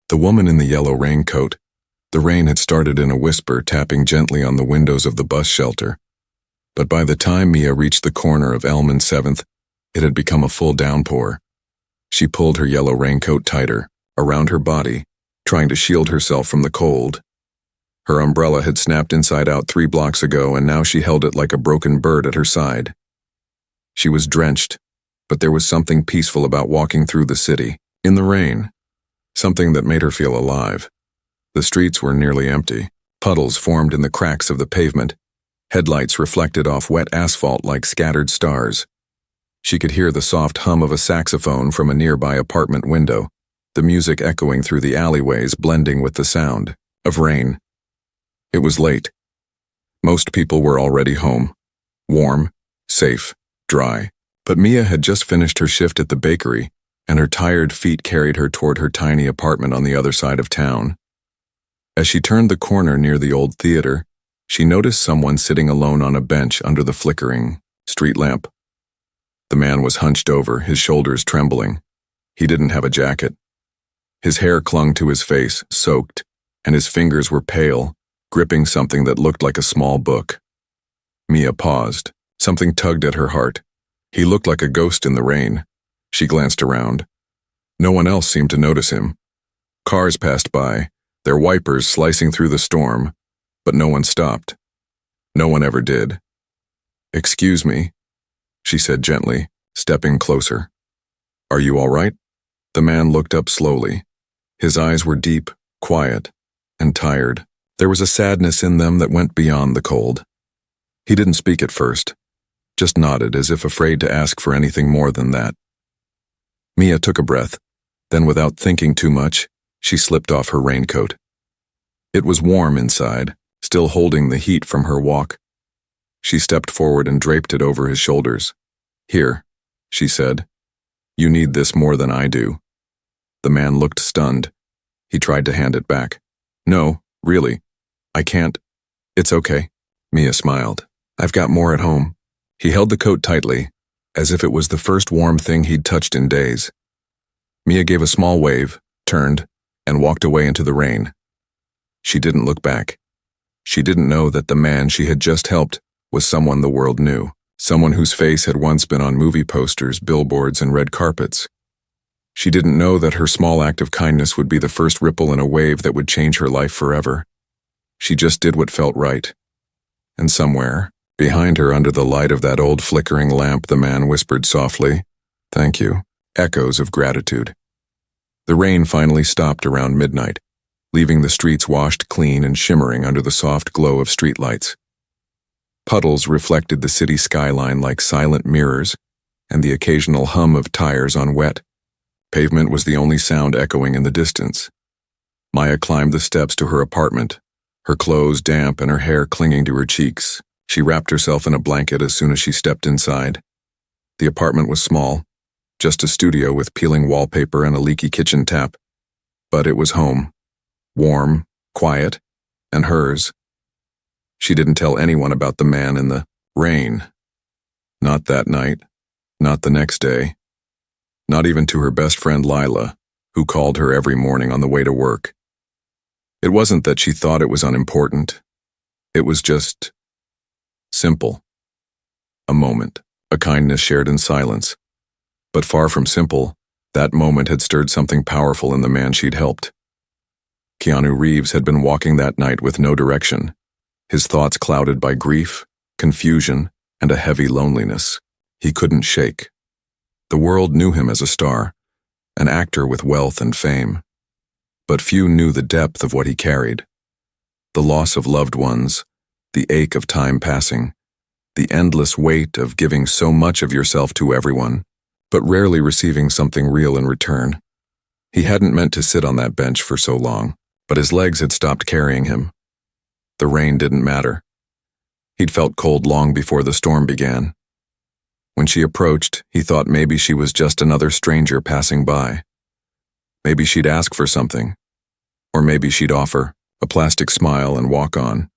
The woman in the yellow raincoat. The rain had started in a whisper, tapping gently on the windows of the bus shelter. But by the time Mia reached the corner of Elm and 7th, it had become a full downpour. She pulled her yellow raincoat tighter, around her body, trying to shield herself from the cold. Her umbrella had snapped inside out 3 blocks ago, and now she held it like a broken bird at her side. She was drenched, but there was something peaceful about walking through the city, in the rain. Something that made her feel alive. The streets were nearly empty. Puddles formed in the cracks of the pavement. Headlights reflected off wet asphalt like scattered stars. She could hear the soft hum of a saxophone from a nearby apartment window, the music echoing through the alleyways, blending with the sound of rain. It was late. Most people were already home. Warm, safe, dry. But Mia had just finished her shift at the bakery, and her tired feet carried her toward her tiny apartment on the other side of town. As she turned the corner near the old theater, she noticed someone sitting alone on a bench under the flickering street lamp. The man was hunched over, his shoulders trembling. He didn't have a jacket. His hair clung to his face, soaked, and his fingers were pale, gripping something that looked like a small book. Mia paused. Something tugged at her heart. He looked like a ghost in the rain. She glanced around. No one else seemed to notice him. Cars passed by, their wipers slicing through the storm, but no one stopped. No one ever did. "Excuse me," she said gently, stepping closer. "Are you all right?" The man looked up slowly. His eyes were deep, quiet, and tired. There was a sadness in them that went beyond the cold. He didn't speak at first, just nodded as if afraid to ask for anything more than that. Mia took a breath, then without thinking too much, she slipped off her raincoat. It was warm inside, still holding the heat from her walk. She stepped forward and draped it over his shoulders. "Here," she said. "You need this more than I do." The man looked stunned. He tried to hand it back. "No, really. I can't. It's okay." Mia smiled. "I've got more at home." He held the coat tightly, as if it was the first warm thing he'd touched in days. Mia gave a small wave, turned, and walked away into the rain. She didn't look back. She didn't know that the man she had just helped was someone the world knew, someone whose face had once been on movie posters, billboards, and red carpets. She didn't know that her small act of kindness would be the first ripple in a wave that would change her life forever. She just did what felt right. And somewhere, behind her under the light of that old flickering lamp, the man whispered softly, "Thank you," echoes of gratitude. The rain finally stopped around midnight, leaving the streets washed clean and shimmering under the soft glow of streetlights. Puddles reflected the city skyline like silent mirrors, and the occasional hum of tires on wet. Pavement was the only sound echoing in the distance. Maya climbed the steps to her apartment, her clothes damp and her hair clinging to her cheeks. She wrapped herself in a blanket as soon as she stepped inside. The apartment was small, just a studio with peeling wallpaper and a leaky kitchen tap. But it was home. Warm, quiet, and hers. She didn't tell anyone about the man in the rain. Not that night, not the next day. Not even to her best friend Lila, who called her every morning on the way to work. It wasn't that she thought it was unimportant. It was just simple. A moment, a kindness shared in silence. But far from simple, that moment had stirred something powerful in the man she'd helped. Keanu Reeves had been walking that night with no direction, his thoughts clouded by grief, confusion, and a heavy loneliness he couldn't shake. The world knew him as a star, an actor with wealth and fame. But few knew the depth of what he carried. The loss of loved ones, the ache of time passing, the endless weight of giving so much of yourself to everyone, but rarely receiving something real in return. He hadn't meant to sit on that bench for so long, but his legs had stopped carrying him. The rain didn't matter. He'd felt cold long before the storm began. When she approached, he thought maybe she was just another stranger passing by. Maybe she'd ask for something, or maybe she'd offer a plastic smile and walk on.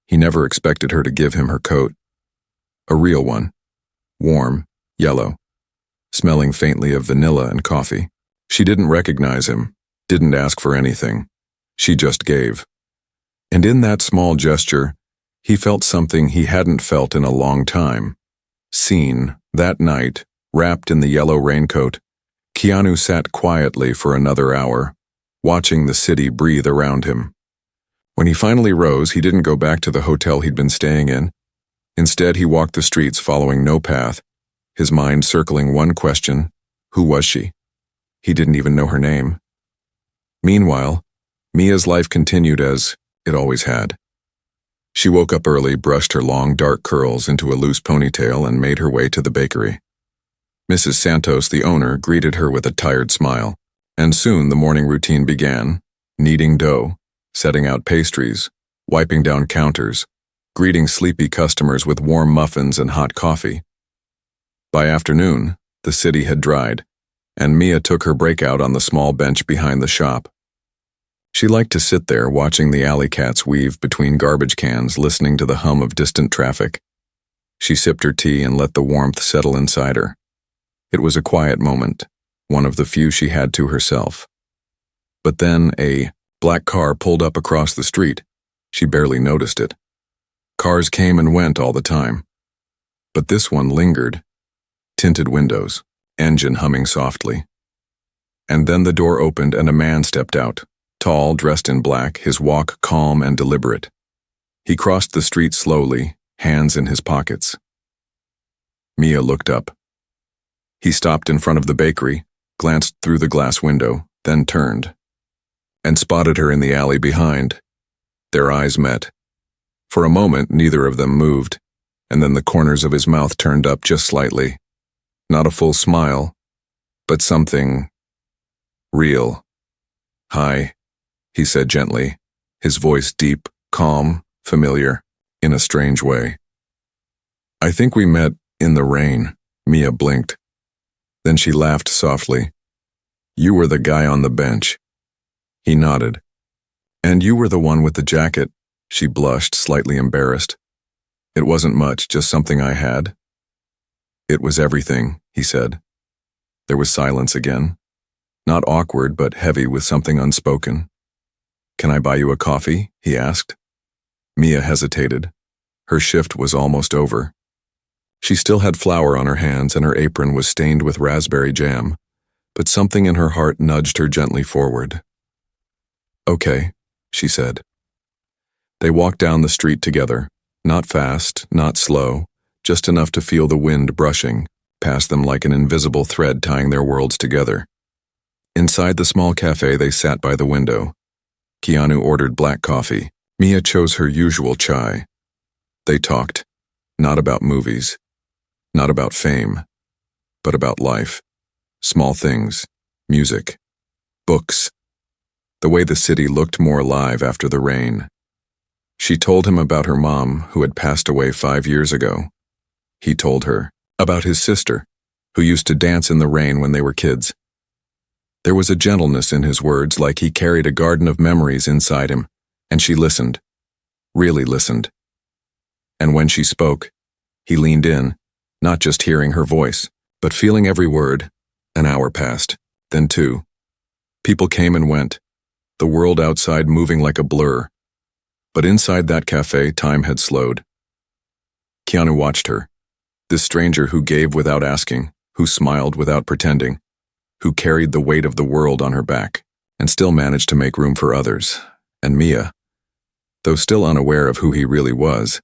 He never expected her to give him her coat. A real one, warm, yellow, smelling faintly of vanilla and coffee. She didn't recognize him, didn't ask for anything. She just gave. And in that small gesture, he felt something he hadn't felt in a long time. Seen, that night, wrapped in the yellow raincoat, Keanu sat quietly for another hour, watching the city breathe around him. When he finally rose, he didn't go back to the hotel he'd been staying in. Instead, he walked the streets following no path, his mind circling one question: who was she? He didn't even know her name. Meanwhile, Mia's life continued as it always had. She woke up early, brushed her long, dark curls into a loose ponytail, and made her way to the bakery. Mrs. Santos, the owner, greeted her with a tired smile, and soon the morning routine began: kneading dough, setting out pastries, wiping down counters, greeting sleepy customers with warm muffins and hot coffee. By afternoon, the city had dried, and Mia took her break out on the small bench behind the shop. She liked to sit there watching the alley cats weave between garbage cans, listening to the hum of distant traffic. She sipped her tea and let the warmth settle inside her. It was a quiet moment, one of the few she had to herself. But then a black car pulled up across the street. She barely noticed it. Cars came and went all the time. But this one lingered. Tinted windows, engine humming softly. And then the door opened and a man stepped out, tall, dressed in black, his walk calm and deliberate. He crossed the street slowly, hands in his pockets. Mia looked up. He stopped in front of the bakery, glanced through the glass window, then turned, and spotted her in the alley behind. Their eyes met. For a moment, neither of them moved, and then the corners of his mouth turned up just slightly. Not a full smile, but something real. "Hi," he said gently, his voice deep, calm, familiar, in a strange way. "I think we met in the rain." Mia blinked. Then she laughed softly. "You were the guy on the bench." He nodded. "And you were the one with the jacket." She blushed, slightly embarrassed. "It wasn't much, just something I had." "It was everything," he said. There was silence again. Not awkward, but heavy with something unspoken. "Can I buy you a coffee?" he asked. Mia hesitated. Her shift was almost over. She still had flour on her hands and her apron was stained with raspberry jam, but something in her heart nudged her gently forward. "Okay," she said. They walked down the street together, not fast, not slow, just enough to feel the wind brushing past them like an invisible thread tying their worlds together. Inside the small cafe, they sat by the window. Keanu ordered black coffee. Mia chose her usual chai. They talked, not about movies, not about fame, but about life. Small things, music, books, the way the city looked more alive after the rain. She told him about her mom, who had passed away 5 years ago. He told her about his sister, who used to dance in the rain when they were kids. There was a gentleness in his words, like he carried a garden of memories inside him, and she listened, really listened. And when she spoke, he leaned in, not just hearing her voice, but feeling every word. An hour passed, then 2. People came and went, the world outside moving like a blur. But inside that cafe, time had slowed. Keanu watched her, this stranger who gave without asking, who smiled without pretending, who carried the weight of the world on her back, and still managed to make room for others. And Mia, though still unaware of who he really was,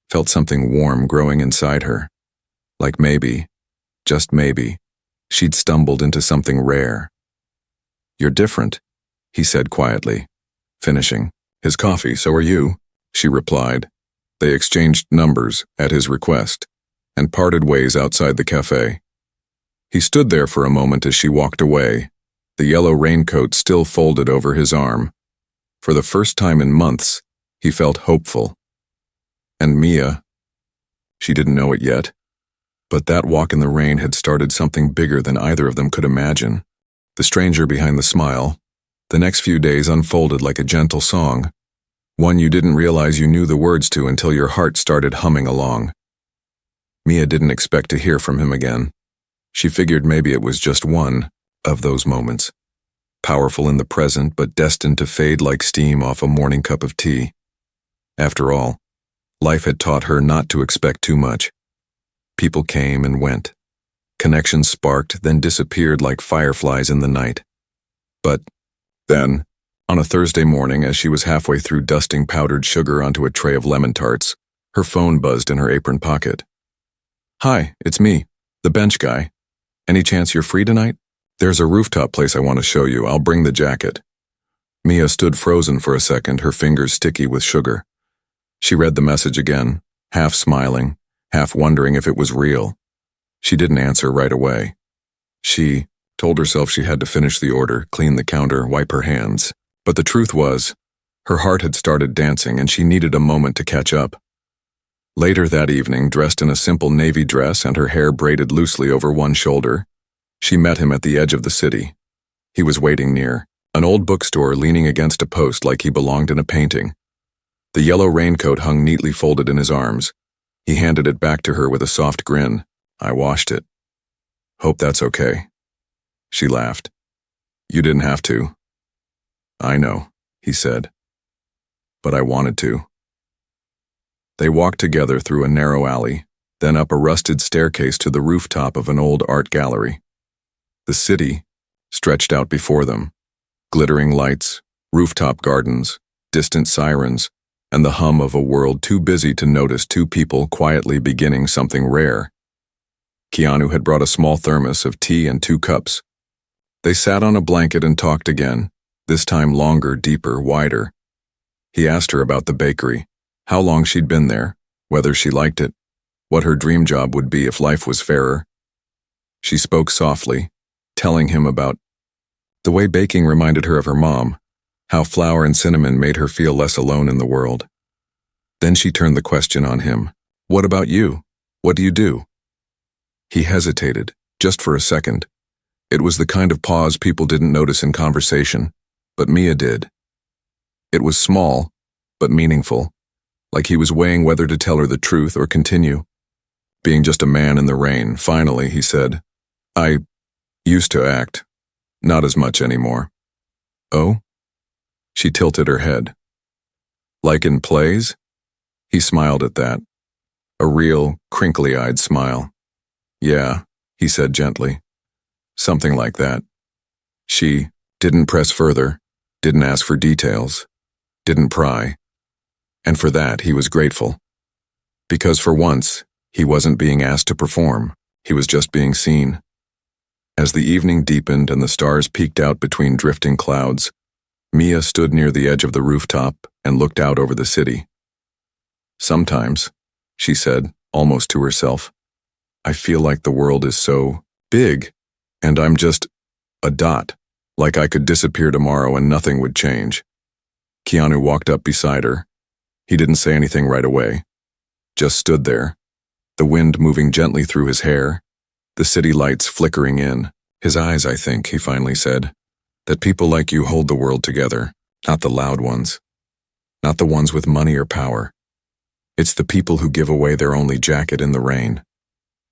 felt something warm growing inside her. Like maybe, just maybe, she'd stumbled into something rare. "You're different," he said quietly, finishing his coffee. "So are you," she replied. They exchanged numbers at his request, and parted ways outside the cafe. He stood there for a moment as she walked away, the yellow raincoat still folded over his arm. For the first time in months, he felt hopeful. And Mia, she didn't know it yet, but that walk in the rain had started something bigger than either of them could imagine. The stranger behind the smile, the next few days unfolded like a gentle song, one you didn't realize you knew the words to until your heart started humming along. Mia didn't expect to hear from him again. She figured maybe it was just one of those moments. powerful in the present but destined to fade like steam off a morning cup of tea. After all, life had taught her not to expect too much. People came and went. Connections sparked, then disappeared like fireflies in the night. But then, on a Thursday morning, as she was halfway through dusting powdered sugar onto a tray of lemon tarts, her phone buzzed in her apron pocket. "Hi, it's me, the bench guy. Any chance you're free tonight? There's a rooftop place I want to show you. I'll bring the jacket." Mia stood frozen for a second, her fingers sticky with sugar. She read the message again, half smiling, half wondering if it was real. She didn't answer right away. She told herself she had to finish the order, clean the counter, wipe her hands. But the truth was, her heart had started dancing and she needed a moment to catch up. Later that evening, dressed in a simple navy dress and her hair braided loosely over one shoulder, she met him at the edge of the city. He was waiting near an old bookstore, leaning against a post like he belonged in a painting. The yellow raincoat hung neatly folded in his arms. He handed it back to her with a soft grin. "I washed it. Hope that's okay." She laughed. "You didn't have to." "I know," he said. "But I wanted to." They walked together through a narrow alley, then up a rusted staircase to the rooftop of an old art gallery. The city stretched out before them, glittering lights, rooftop gardens, distant sirens, and the hum of a world too busy to notice two people quietly beginning something rare. Keanu had brought a small thermos of tea and 2 cups. They sat on a blanket and talked again, this time longer, deeper, wider. He asked her about the bakery, how long she'd been there, whether she liked it, what her dream job would be if life was fairer. She spoke softly, telling him about the way baking reminded her of her mom, how flour and cinnamon made her feel less alone in the world. Then she turned the question on him. "What about you? What do you do?" He hesitated, just for a second. It was the kind of pause people didn't notice in conversation, but Mia did. It was small, but meaningful, like he was weighing whether to tell her the truth or continue. Being just a man in the rain, finally he said, "I used to act. Not as much anymore." "Oh?" She tilted her head. "Like in plays?" He smiled at that. A real, crinkly-eyed smile. "Yeah," he said gently. "Something like that." She didn't press further, didn't ask for details, didn't pry. And for that, he was grateful. Because for once, he wasn't being asked to perform, he was just being seen. As the evening deepened and the stars peeked out between drifting clouds, Mia stood near the edge of the rooftop and looked out over the city. "Sometimes," she said, almost to herself, "I feel like the world is so big, and I'm just a dot, like I could disappear tomorrow and nothing would change." Keanu walked up beside her. He didn't say anything right away, just stood there, the wind moving gently through his hair, the city lights flickering in. "His eyes, I think," he finally said, "that people like you hold the world together, not the loud ones, not the ones with money or power. It's the people who give away their only jacket in the rain.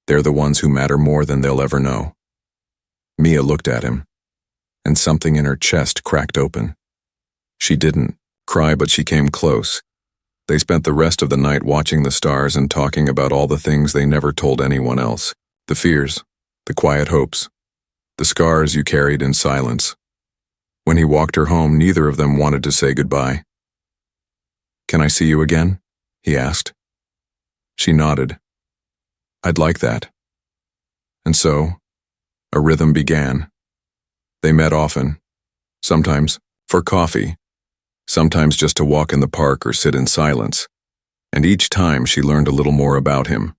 They're the ones who matter more than they'll ever know." Mia looked at him, and something in her chest cracked open. She didn't cry, but she came close. They spent the rest of the night watching the stars and talking about all the things they never told anyone else. The fears, the quiet hopes, the scars you carried in silence. When he walked her home, neither of them wanted to say goodbye. "Can I see you again?" he asked. She nodded. "I'd like that." And so, a rhythm began. They met often, sometimes for coffee, sometimes just to walk in the park or sit in silence, and each time she learned a little more about him.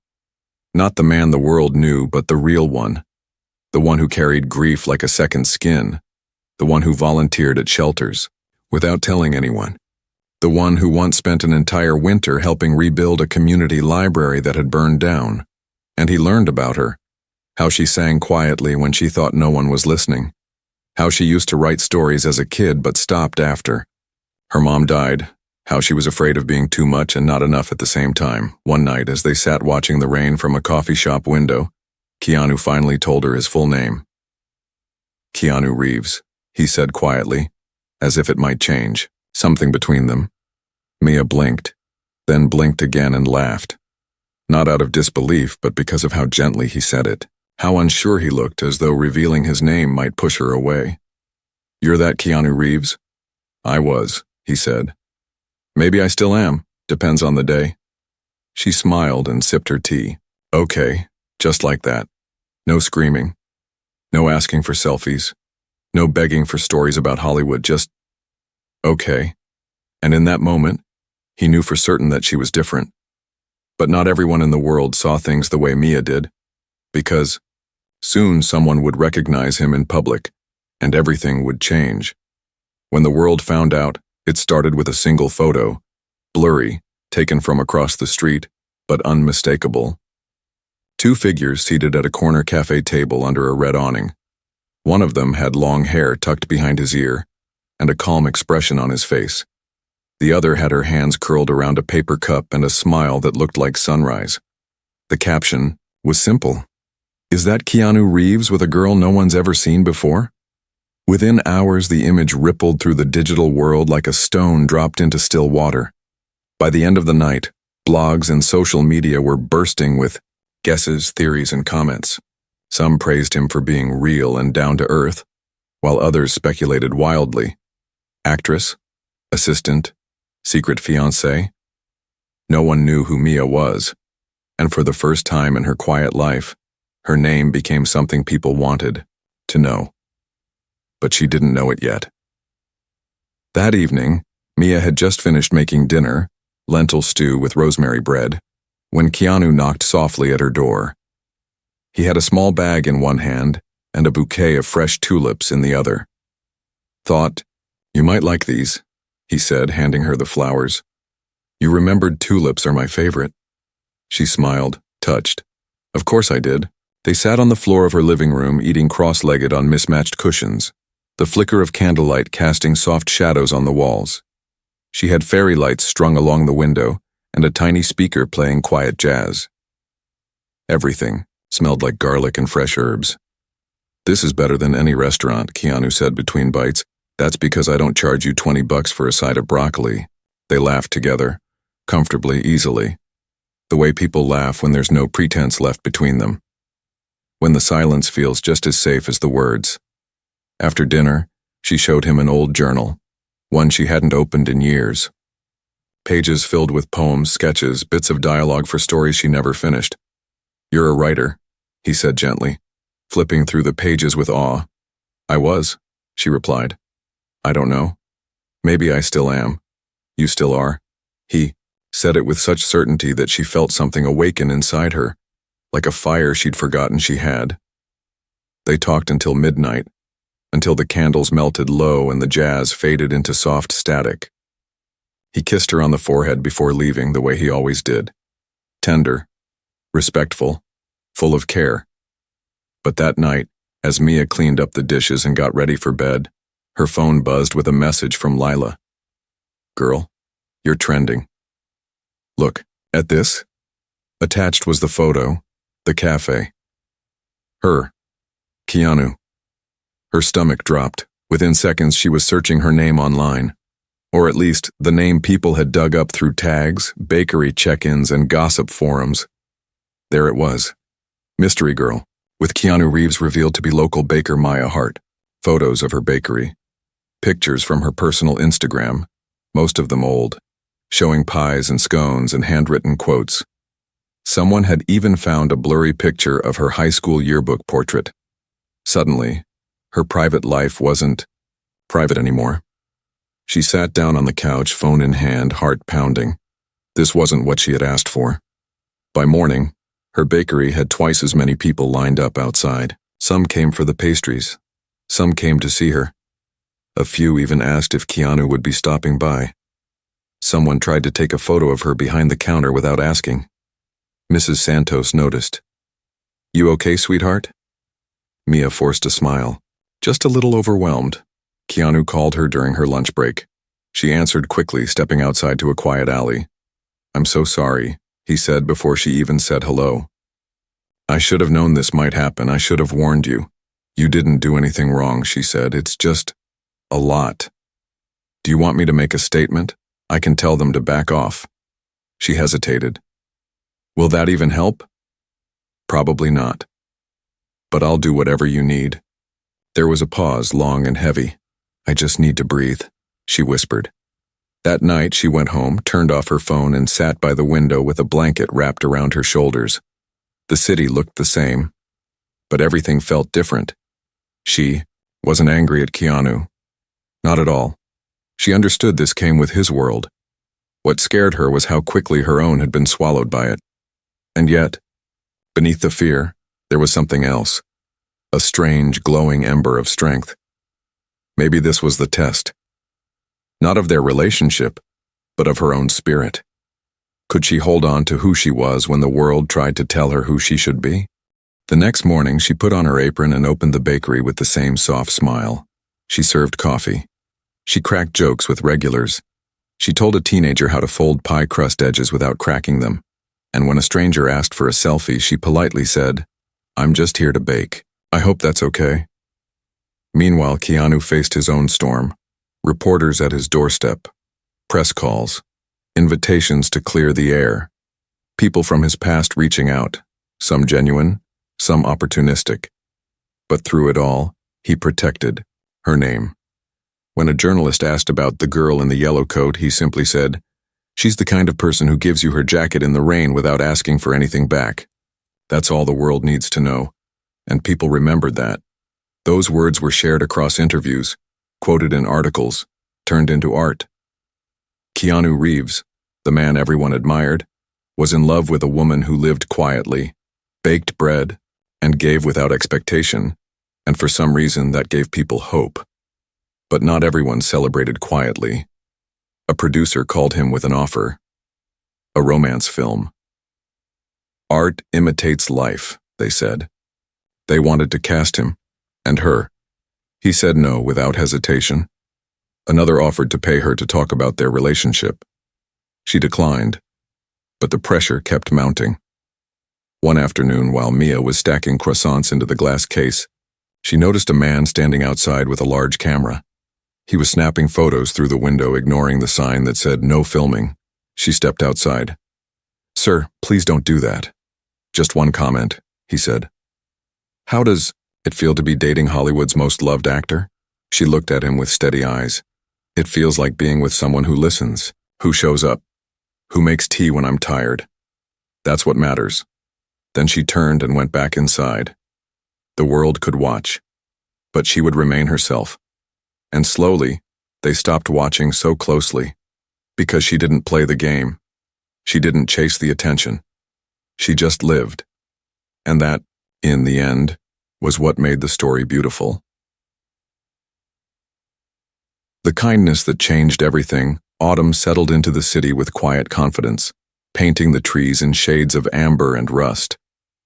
Not the man the world knew, but the real one, the one who carried grief like a second skin, the one who volunteered at shelters, without telling anyone, the one who once spent an entire winter helping rebuild a community library that had burned down. And he learned about her, how she sang quietly when she thought no one was listening, how she used to write stories as a kid but stopped after. Her mom died, how she was afraid of being too much and not enough at the same time. One night, as they sat watching the rain from a coffee shop window, Keanu finally told her his full name. Keanu Reeves. he said quietly, as if it might change something between them. Mia blinked, then blinked again and laughed. Not out of disbelief, but because of how gently he said it. How unsure he looked, as though revealing his name might push her away. "You're that Keanu Reeves?" "I was," he said. "Maybe I still am. Depends on the day." She smiled and sipped her tea. "Okay, just like that. No screaming. No asking for selfies. No begging for stories about Hollywood, just okay." And in that moment, he knew for certain that she was different. But not everyone in the world saw things the way Mia did, because soon someone would recognize him in public, and everything would change. When the world found out, it started with a single photo, blurry, taken from across the street, but unmistakable. Two figures seated at a corner cafe table under a red awning. One of them had long hair tucked behind his ear, and a calm expression on his face. The other had her hands curled around a paper cup and a smile that looked like sunrise. The caption was simple. "Is that Keanu Reeves with a girl no one's ever seen before?" Within hours, the image rippled through the digital world like a stone dropped into still water. By the end of the night, blogs and social media were bursting with guesses, theories, and comments. Some praised him for being real and down to earth, while others speculated wildly. Actress? Assistant? Secret fiancé? No one knew who Mia was, and for the first time in her quiet life, her name became something people wanted to know. But she didn't know it yet. That evening, Mia had just finished making dinner, lentil stew with rosemary bread, when Keanu knocked softly at her door. He had a small bag in one hand and a bouquet of fresh tulips in the other. "Thought, you might like these," he said, handing her the flowers. "You remembered tulips are my favorite." She smiled, touched. "Of course I did." They sat on the floor of her living room, eating cross-legged on mismatched cushions, the flicker of candlelight casting soft shadows on the walls. She had fairy lights strung along the window and a tiny speaker playing quiet jazz. Everything smelled like garlic and fresh herbs. "This is better than any restaurant," Keanu said between bites. "That's because I don't charge you $20 for a side of broccoli." They laughed together, comfortably, easily. The way people laugh when there's no pretense left between them. When the silence feels just as safe as the words. After dinner, she showed him an old journal, one she hadn't opened in years. Pages filled with poems, sketches, bits of dialogue for stories she never finished. "You're a writer," he said gently, flipping through the pages with awe. "I was," she replied. "I don't know. Maybe I still am. You still are." He said it with such certainty that she felt something awaken inside her, like a fire she'd forgotten she had. They talked until midnight, until the candles melted low and the jazz faded into soft static. He kissed her on the forehead before leaving, the way he always did. Tender, respectful, full of care. But that night, as Mia cleaned up the dishes and got ready for bed, her phone buzzed with a message from Lila. "Girl, you're trending. Look at this." Attached was the photo, the cafe. Her, Keanu. Her stomach dropped. Within seconds, she was searching her name online. Or at least, the name people had dug up through tags, bakery check-ins, and gossip forums. There it was. Mystery Girl, with Keanu Reeves revealed to be local baker Maya Hart. Photos of her bakery. Pictures from her personal Instagram, most of them old, showing pies and scones and handwritten quotes. Someone had even found a blurry picture of her high school yearbook portrait. Suddenly, her private life wasn't private anymore. She sat down on the couch, phone in hand, heart pounding. This wasn't what she had asked for. By morning, her bakery had twice as many people lined up outside. Some came for the pastries. Some came to see her. A few even asked if Keanu would be stopping by. Someone tried to take a photo of her behind the counter without asking. Mrs. Santos noticed. "You okay, sweetheart?" Mia forced a smile. Just a little overwhelmed. Keanu called her during her lunch break. She answered quickly, stepping outside to a quiet alley. "I'm so sorry," he said before she even said hello. "I should have known this might happen. I should have warned you." "You didn't do anything wrong," she said. "It's just..." A lot. Do you want me to make a statement? I can tell them to back off. She hesitated. Will that even help? Probably not. But I'll do whatever you need. There was a pause, long and heavy. I just need to breathe, she whispered. That night she went home, turned off her phone, and sat by the window with a blanket wrapped around her shoulders. The city looked the same, but everything felt different. She wasn't angry at Keanu. Not at all. She understood this came with his world. What scared her was how quickly her own had been swallowed by it. And yet, beneath the fear, there was something else. A strange, glowing ember of strength. Maybe this was the test. Not of their relationship, but of her own spirit. Could she hold on to who she was when the world tried to tell her who she should be? The next morning, she put on her apron and opened the bakery with the same soft smile. She served coffee. She cracked jokes with regulars. She told a teenager how to fold pie crust edges without cracking them. And when a stranger asked for a selfie, she politely said, "I'm just here to bake. I hope that's okay." Meanwhile, Keanu faced his own storm. Reporters at his doorstep, press calls, invitations to clear the air, people from his past reaching out, some genuine, some opportunistic. But through it all, he protected her name. When a journalist asked about the girl in the yellow coat, he simply said, "She's the kind of person who gives you her jacket in the rain without asking for anything back." That's all the world needs to know, and people remembered that. Those words were shared across interviews, quoted in articles, turned into art. Keanu Reeves, the man everyone admired, was in love with a woman who lived quietly, baked bread, and gave without expectation, and for some reason that gave people hope. But not everyone celebrated quietly. A producer called him with an offer. A romance film. Art imitates life, they said. They wanted to cast him, and her. He said no without hesitation. Another offered to pay her to talk about their relationship. She declined, but the pressure kept mounting. One afternoon, while Mia was stacking croissants into the glass case, she noticed a man standing outside with a large camera. He was snapping photos through the window, ignoring the sign that said "No filming." She stepped outside. "Sir, please don't do that." "Just one comment," he said. "How does it feel to be dating Hollywood's most loved actor?" She looked at him with steady eyes. "It feels like being with someone who listens, who shows up, who makes tea when I'm tired. That's what matters." Then she turned and went back inside. The world could watch, but she would remain herself. And slowly, they stopped watching so closely, because she didn't play the game. She didn't chase the attention. She just lived. And that, in the end, was what made the story beautiful. The kindness that changed everything, autumn settled into the city with quiet confidence, painting the trees in shades of amber and rust.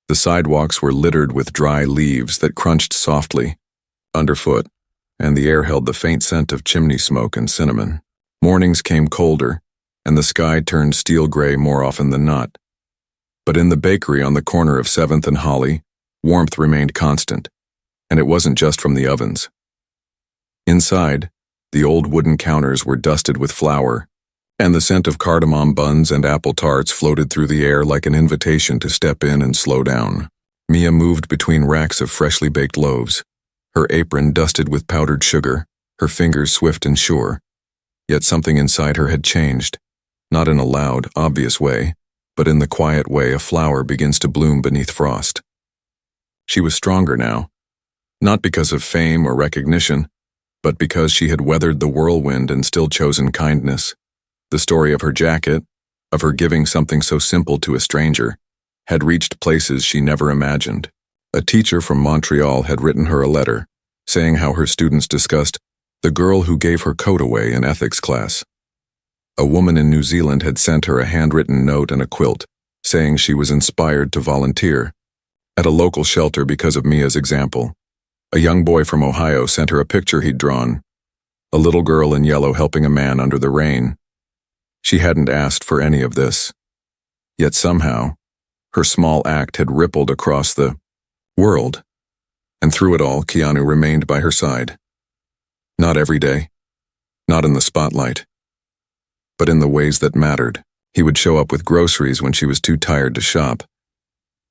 The sidewalks were littered with dry leaves that crunched softly underfoot, and the air held the faint scent of chimney smoke and cinnamon. Mornings came colder, and the sky turned steel gray more often than not. But in the bakery on the corner of 7th and Holly, warmth remained constant, and it wasn't just from the ovens. Inside, the old wooden counters were dusted with flour, and the scent of cardamom buns and apple tarts floated through the air like an invitation to step in and slow down. Mia moved between racks of freshly baked loaves, her apron dusted with powdered sugar, her fingers swift and sure. Yet something inside her had changed, not in a loud, obvious way, but in the quiet way a flower begins to bloom beneath frost. She was stronger now, not because of fame or recognition, but because she had weathered the whirlwind and still chosen kindness. The story of her jacket, of her giving something so simple to a stranger, had reached places she never imagined. A teacher from Montreal had written her a letter, saying how her students discussed the girl who gave her coat away in ethics class. A woman in New Zealand had sent her a handwritten note and a quilt, saying she was inspired to volunteer at a local shelter because of Mia's example. A young boy from Ohio sent her a picture he'd drawn, a little girl in yellow helping a man under the rain. She hadn't asked for any of this. Yet somehow, her small act had rippled across the world, and through it all, Keanu remained by her side. Not every day, not in the spotlight, but in the ways that mattered. He would show up with groceries when she was too tired to shop.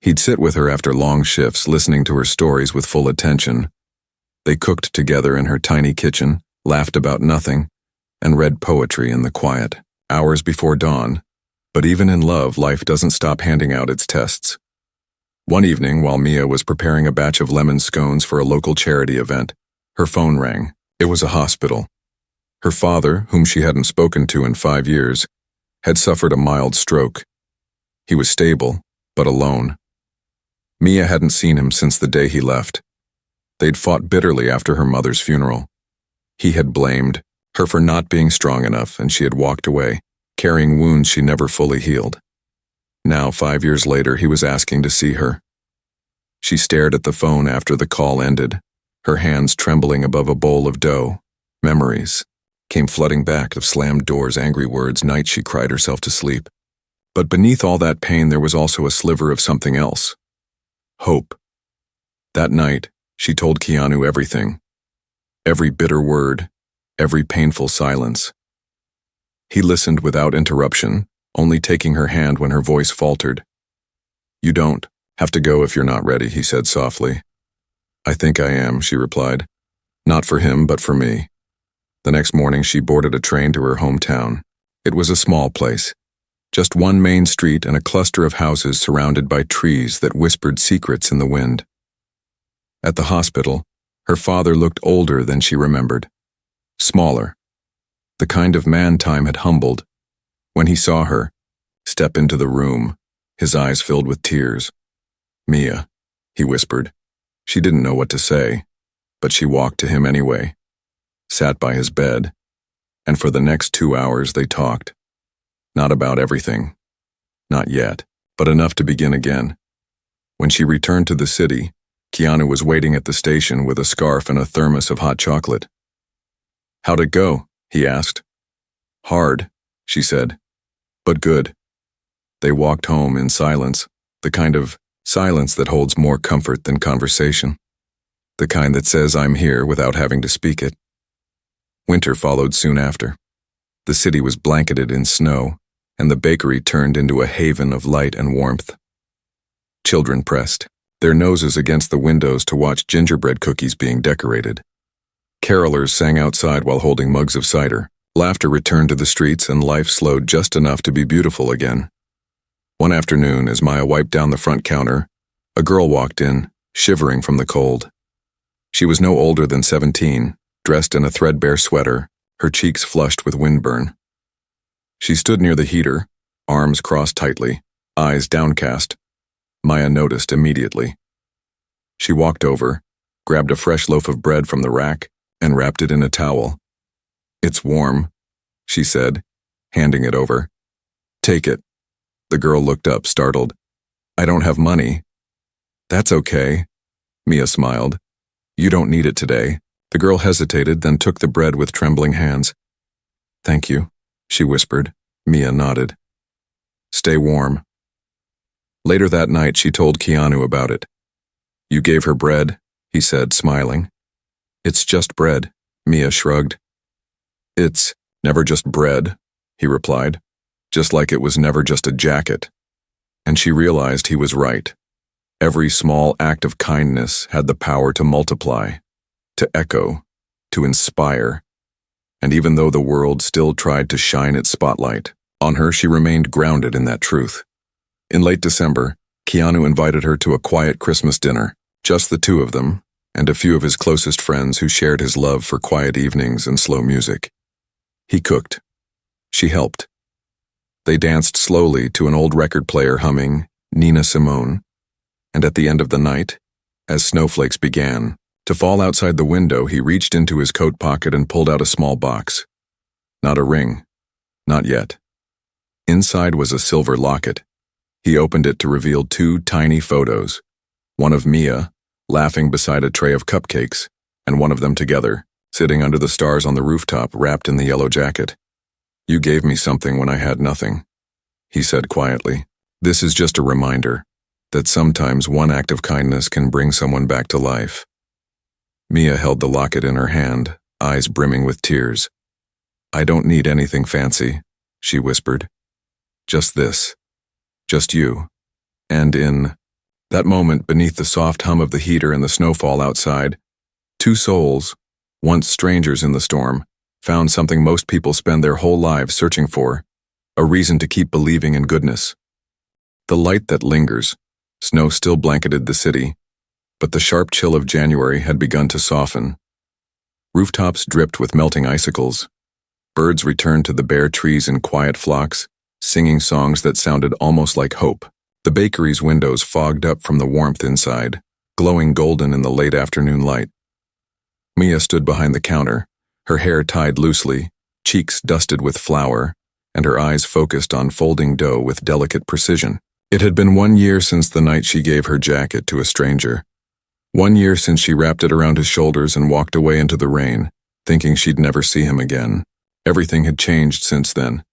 He'd sit with her after long shifts, listening to her stories with full attention. They cooked together in her tiny kitchen, laughed about nothing, and read poetry in the quiet, hours before dawn. But even in love, life doesn't stop handing out its tests. One evening, while Mia was preparing a batch of lemon scones for a local charity event, her phone rang. It was a hospital. Her father, whom she hadn't spoken to in 5 years, had suffered a mild stroke. He was stable, but alone. Mia hadn't seen him since the day he left. They'd fought bitterly after her mother's funeral. He had blamed her for not being strong enough, and she had walked away, carrying wounds she never fully healed. Now, 5 years later, he was asking to see her. She stared at the phone after the call ended, her hands trembling above a bowl of dough. Memories came flooding back of slammed doors, angry words, nights she cried herself to sleep. But beneath all that pain, there was also a sliver of something else. Hope. That night, she told Keanu everything. Every bitter word, every painful silence. He listened without interruption, only taking her hand when her voice faltered. "You don't have to go if you're not ready," he said softly. "I think I am," she replied. "Not for him, but for me." The next morning, she boarded a train to her hometown. It was a small place. Just one main street and a cluster of houses surrounded by trees that whispered secrets in the wind. At the hospital, her father looked older than she remembered. Smaller. The kind of man time had humbled. When he saw her step into the room, his eyes filled with tears. "Mia," he whispered. She didn't know what to say, but she walked to him anyway, sat by his bed, and for the next 2 hours they talked. Not about everything. Not yet, but enough to begin again. When she returned to the city, Keanu was waiting at the station with a scarf and a thermos of hot chocolate. "How'd it go?" he asked. "Hard," she said, "but good." They walked home in silence, the kind of silence that holds more comfort than conversation. The kind that says, "I'm here," without having to speak it. Winter followed soon after. The city was blanketed in snow, and the bakery turned into a haven of light and warmth. Children pressed their noses against the windows to watch gingerbread cookies being decorated. Carolers sang outside while holding mugs of cider. Laughter returned to the streets, and life slowed just enough to be beautiful again. One afternoon, as Maya wiped down the front counter, a girl walked in, shivering from the cold. She was no older than 17, dressed in a threadbare sweater, her cheeks flushed with windburn. She stood near the heater, arms crossed tightly, eyes downcast. Maya noticed immediately. She walked over, grabbed a fresh loaf of bread from the rack, and wrapped it in a towel. "It's warm," she said, handing it over. "Take it." The girl looked up, startled. "I don't have money." "That's okay," Mia smiled. "You don't need it today." The girl hesitated, then took the bread with trembling hands. "Thank you," she whispered. Mia nodded. "Stay warm." Later that night, she told Keanu about it. "You gave her bread," he said, smiling. "It's just bread," Mia shrugged. "It's never just bread," he replied, just like it was never just a jacket. And she realized he was right. Every small act of kindness had the power to multiply, to echo, to inspire. And even though the world still tried to shine its spotlight on her, she remained grounded in that truth. In late December, Keanu invited her to a quiet Christmas dinner, just the two of them, and a few of his closest friends who shared his love for quiet evenings and slow music. He cooked. She helped. They danced slowly to an old record player humming Nina Simone, and at the end of the night, as snowflakes began to fall outside the window, he reached into his coat pocket and pulled out a small box. Not a ring. Not yet. Inside was a silver locket. He opened it to reveal 2 tiny photos, one of Mia, laughing beside a tray of cupcakes, and one of them together, sitting under the stars on the rooftop, wrapped in the yellow jacket. "You gave me something when I had nothing," he said quietly. "This is just a reminder that sometimes one act of kindness can bring someone back to life." Mia held the locket in her hand, eyes brimming with tears. "I don't need anything fancy," she whispered. "Just this. Just you." And in that moment, beneath the soft hum of the heater and the snowfall outside, two souls, once strangers in the storm, found something most people spend their whole lives searching for: a reason to keep believing in goodness. The light that lingers. Snow still blanketed the city, but the sharp chill of January had begun to soften. Rooftops dripped with melting icicles. Birds returned to the bare trees in quiet flocks, singing songs that sounded almost like hope. The bakery's windows fogged up from the warmth inside, glowing golden in the late afternoon light. Mia stood behind the counter, her hair tied loosely, cheeks dusted with flour, and her eyes focused on folding dough with delicate precision. It had been 1 year since the night she gave her jacket to a stranger. 1 year since she wrapped it around his shoulders and walked away into the rain, thinking she'd never see him again. Everything had changed since then,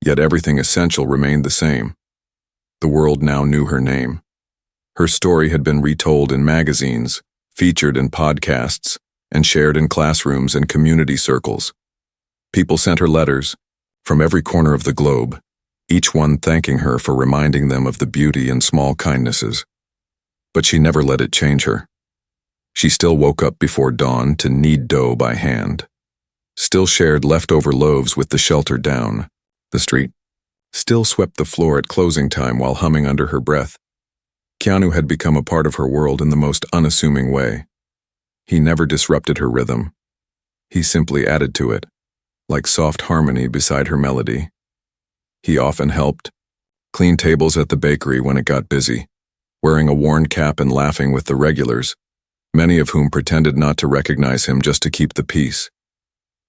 yet everything essential remained the same. The world now knew her name. Her story had been retold in magazines, featured in podcasts, and shared in classrooms and community circles. People sent her letters from every corner of the globe, each one thanking her for reminding them of the beauty in small kindnesses. But she never let it change her. She still woke up before dawn to knead dough by hand, still shared leftover loaves with the shelter down the street, still swept the floor at closing time while humming under her breath. Keanu had become a part of her world in the most unassuming way. He never disrupted her rhythm. He simply added to it, like soft harmony beside her melody. He often helped clean tables at the bakery when it got busy, wearing a worn cap and laughing with the regulars, many of whom pretended not to recognize him just to keep the peace.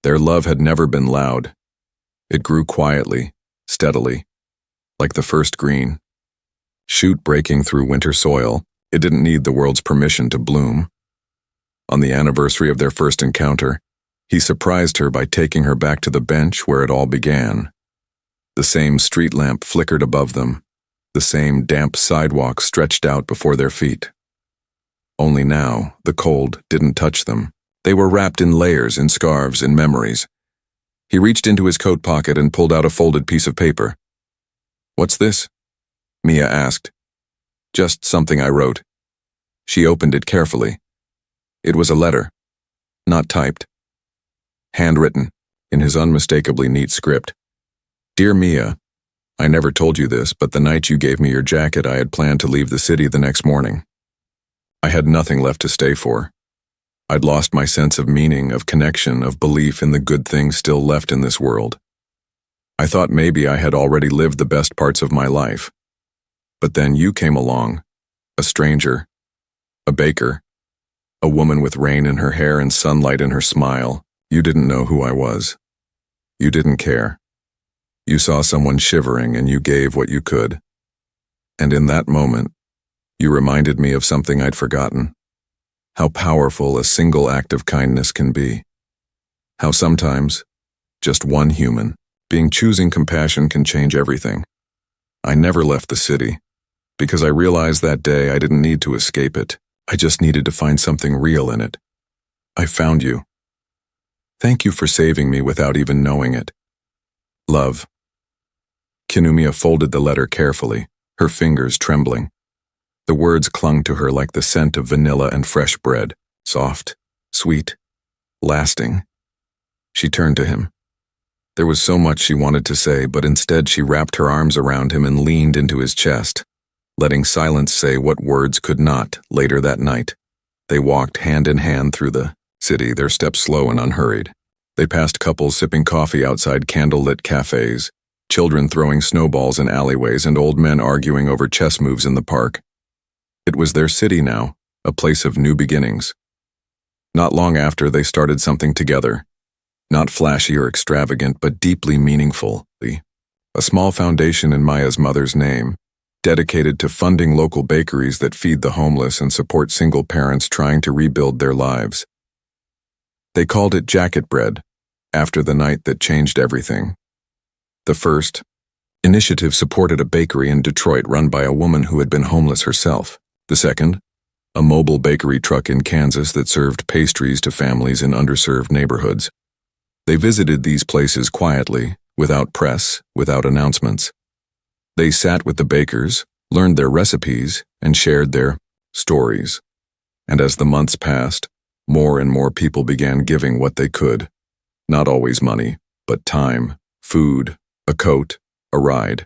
Their love had never been loud. It grew quietly, steadily, like the first green shoot breaking through winter soil. It didn't need the world's permission to bloom. On the anniversary of their first encounter, he surprised her by taking her back to the bench where it all began. The same street lamp flickered above them, the same damp sidewalk stretched out before their feet. Only now, the cold didn't touch them. They were wrapped in layers, in scarves, in memories. He reached into his coat pocket and pulled out a folded piece of paper. "What's this?" Mia asked. "Just something I wrote." She opened it carefully. It was a letter, not typed, handwritten, in his unmistakably neat script. "Dear Mia, I never told you this, but the night you gave me your jacket, I had planned to leave the city the next morning. I had nothing left to stay for. I'd lost my sense of meaning, of connection, of belief in the good things still left in this world. I thought maybe I had already lived the best parts of my life. But then you came along, a stranger, a baker, a woman with rain in her hair and sunlight in her smile. You didn't know who I was. You didn't care. You saw someone shivering and you gave what you could. And in that moment, you reminded me of something I'd forgotten. How powerful a single act of kindness can be. How sometimes, just one human being choosing compassion can change everything. I never left the city, because I realized that day I didn't need to escape it. I just needed to find something real in it. I found you. Thank you for saving me without even knowing it. Love." Keanu folded the letter carefully, her fingers trembling. The words clung to her like the scent of vanilla and fresh bread, soft, sweet, lasting. She turned to him. There was so much she wanted to say, but instead she wrapped her arms around him and leaned into his chest, letting silence say what words could not. Later that night, they walked hand in hand through the city, their steps slow and unhurried. They passed couples sipping coffee outside candle-lit cafes, children throwing snowballs in alleyways, and old men arguing over chess moves in the park. It was their city now, a place of new beginnings. Not long after, they started something together. Not flashy or extravagant, but deeply meaningful. A small foundation in Maya's mother's name, dedicated to funding local bakeries that feed the homeless and support single parents trying to rebuild their lives. They called it Jacket Bread, after the night that changed everything. The first initiative supported a bakery in Detroit run by a woman who had been homeless herself. The second, a mobile bakery truck in Kansas that served pastries to families in underserved neighborhoods. They visited these places quietly, without press, without announcements. They sat with the bakers, learned their recipes, and shared their stories. And as the months passed, more and more people began giving what they could. Not always money, but time, food, a coat, a ride.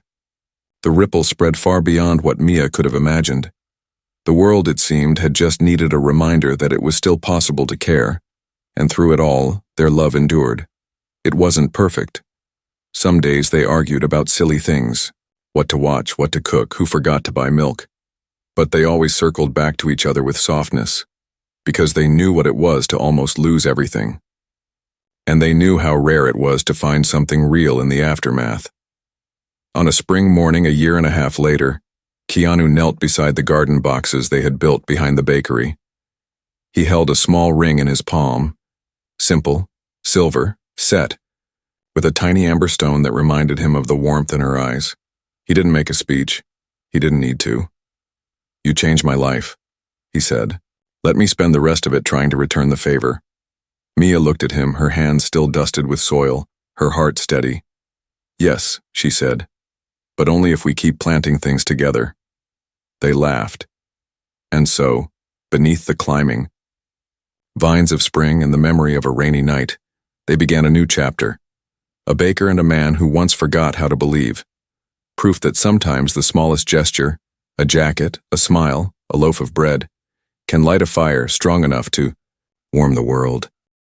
The ripple spread far beyond what Mia could have imagined. The world, it seemed, had just needed a reminder that it was still possible to care, and through it all, their love endured. It wasn't perfect. Some days they argued about silly things, what to watch, what to cook, who forgot to buy milk. But they always circled back to each other with softness, because they knew what it was to almost lose everything. And they knew how rare it was to find something real in the aftermath. On a spring morning a year and a half later, Keanu knelt beside the garden boxes they had built behind the bakery. He held a small ring in his palm, simple, silver, set, with a tiny amber stone that reminded him of the warmth in her eyes. He didn't make a speech. He didn't need to. "You changed my life," he said. "Let me spend the rest of it trying to return the favor." Mia looked at him, her hands still dusted with soil, her heart steady. "Yes," she said, "but only if we keep planting things together." They laughed. And so, beneath the climbing vines of spring and the memory of a rainy night, they began a new chapter. A baker and a man who once forgot how to believe. Proof that sometimes the smallest gesture, a jacket, a smile, a loaf of bread, can light a fire strong enough to warm the world.